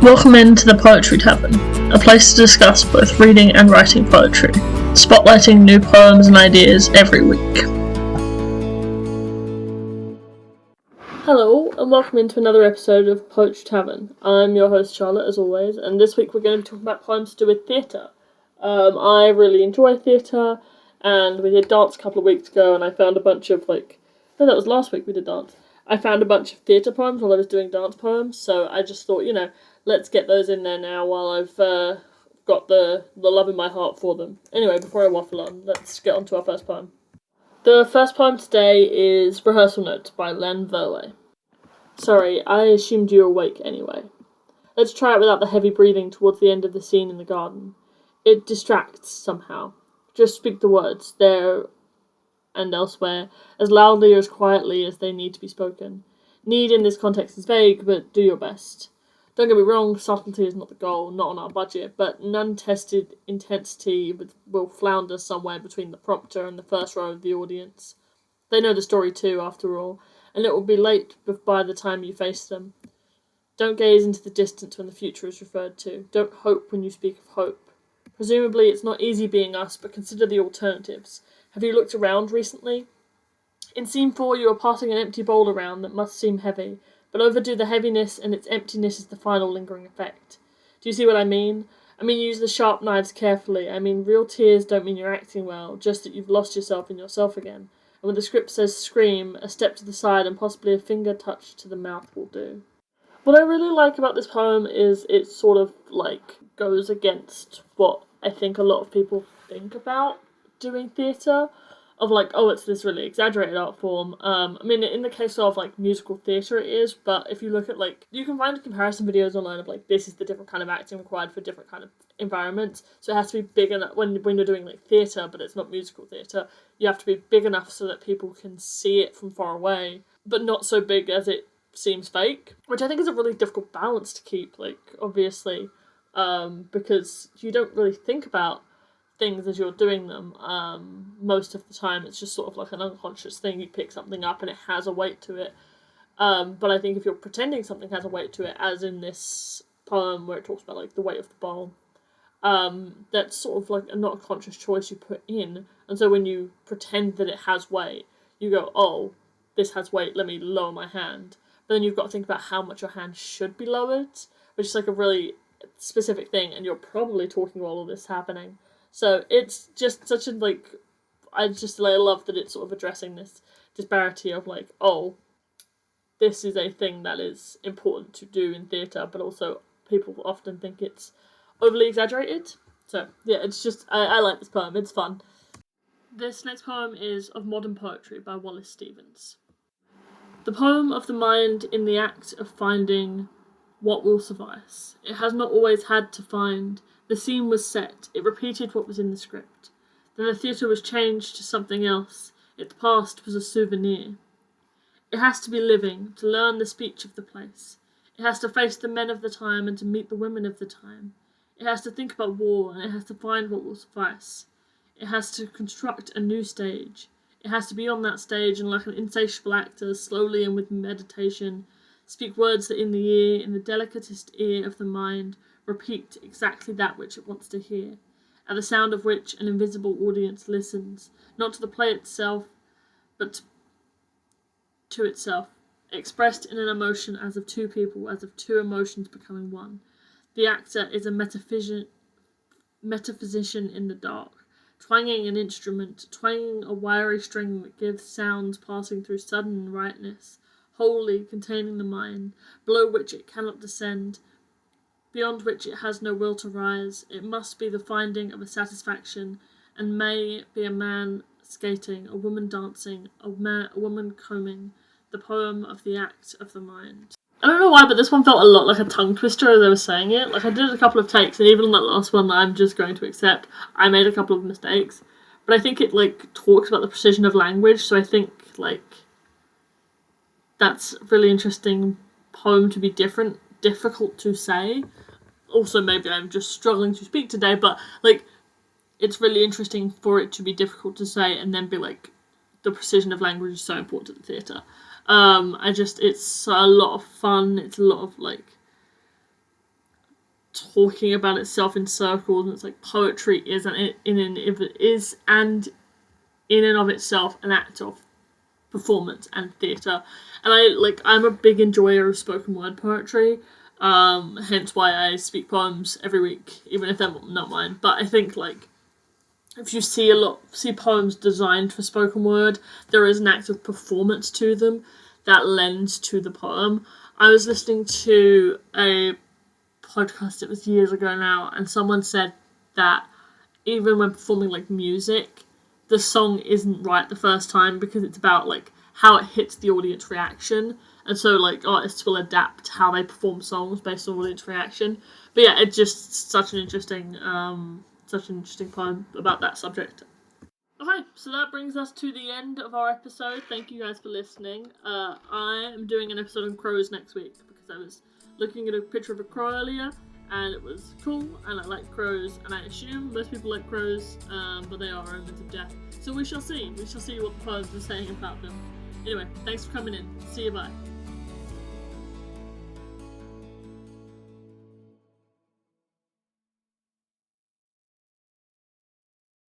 Welcome into the Poetry Tavern, a place to discuss both reading and writing poetry, spotlighting new poems and ideas every week. Hello, and welcome into another episode of Poetry Tavern. I'm your host Charlotte, as always, and this week we're going to be talking about poems to do with theatre. I really enjoy theatre, and we did dance a couple of weeks ago, and I found a bunch of, that was last week we did dance. I found a bunch of theatre poems while I was doing dance poems, so I just thought, let's get those in there now while I've got the love in my heart for them. Anyway, before I waffle on, let's get on to our first poem. The first poem today is Rehearsal Note by Verwey. Sorry, I assumed you were awake anyway. Let's try it without the heavy breathing towards the end of the scene in the garden. It distracts somehow. Just speak the words, there and elsewhere, as loudly or as quietly as they need to be spoken. Need in this context is vague, but do your best. Don't get me wrong, subtlety is not the goal, not on our budget, but an untested intensity will flounder somewhere between the prompter and the first row of the audience. They know the story too, after all, and it will be late by the time you face them. Don't gaze into the distance when the future is referred to. Don't hope when you speak of hope. Presumably it's not easy being us, but consider the alternatives. Have you looked around recently? In scene 4 you are passing an empty bowl around that must seem heavy, but overdo the heaviness and its emptiness is the final lingering effect. Do you see what I mean? I mean use the sharp knives carefully. I mean real tears don't mean you're acting well, just that you've lost yourself in yourself again. And when the script says scream, a step to the side and possibly a finger touch to the mouth will do. What I really like about this poem is it sort of, goes against what I think a lot of people think about doing theatre, of it's this really exaggerated art form. I mean, in the case of musical theatre it is, but if you look at you can find comparison videos online of this is the different kind of acting required for different kind of environments. So it has to be big enough when you're doing theatre, but it's not musical theatre. You have to be big enough so that people can see it from far away, but not so big as it seems fake, which I think is a really difficult balance to keep. Obviously, because you don't really think about things as you're doing them. Most of the time it's just sort of an unconscious thing. You pick something up and it has a weight to it. But I think if you're pretending something has a weight to it, as in this poem where it talks about the weight of the bowl, that's sort of not a conscious choice you put in. And so when you pretend that it has weight, you go, oh, this has weight, let me lower my hand. But then you've got to think about how much your hand should be lowered, which is a really specific thing, and you're probably talking while all this is happening. So it's just such a, I love that it's sort of addressing this disparity of, this is a thing that is important to do in theatre, but also people often think it's overly exaggerated. So, yeah, it's just, I like this poem, it's fun. This next poem is Of Modern Poetry by Wallace Stevens. The poem of the mind in the act of finding what will suffice. It has not always had to find. The scene was set, it repeated what was in the script. Then the theatre was changed to something else, the past was a souvenir. It has to be living, to learn the speech of the place. It has to face the men of the time and to meet the women of the time. It has to think about war and it has to find what will suffice. It has to construct a new stage. It has to be on that stage and like an insatiable actor, slowly and with meditation, speak words that in the ear, in the delicatest ear of the mind, repeat exactly that which it wants to hear, at the sound of which an invisible audience listens, not to the play itself, but to itself, expressed in an emotion as of two people, as of two emotions becoming one. The actor is a metaphysician in the dark, twanging an instrument, twanging a wiry string that gives sounds passing through sudden rightness, wholly containing the mind, below which it cannot descend, beyond which it has no will to rise. It must be the finding of a satisfaction, and may be a man skating, a woman dancing, a woman combing, the poem of the act of the mind. I don't know why, but this one felt a lot like a tongue twister as I was saying it. I did a couple of takes, and even on that last one that I'm just going to accept, I made a couple of mistakes. But I think it, talks about the precision of language, so I think, that's a really interesting poem to be difficult to say. Also, maybe I'm just struggling to speak today, but, it's really interesting for it to be difficult to say and then be, the precision of language is so important to the theatre. It's a lot of fun, it's a lot of, talking about itself in circles, and it's like poetry is in and of itself an act of performance and theatre. And I'm a big enjoyer of spoken word poetry, hence why I speak poems every week, even if they're not mine. But I think if you see poems designed for spoken word, there is an act of performance to them that lends to the poem. I was listening to a podcast, it was years ago now, and someone said that even when performing music, the song isn't right the first time because it's about how it hits the audience reaction, and so artists will adapt how they perform songs based on audience reaction. But yeah, it's just such an interesting poem about that subject. Okay, so that brings us to the end of our episode. Thank you guys for listening. I am doing an episode on crows next week because I was looking at a picture of a crow earlier and it was cool, and I like crows, and I assume most people like crows, but they are omens of death. So we shall see. We shall see what the poems are saying about them. Anyway, thanks for coming in. See you, bye.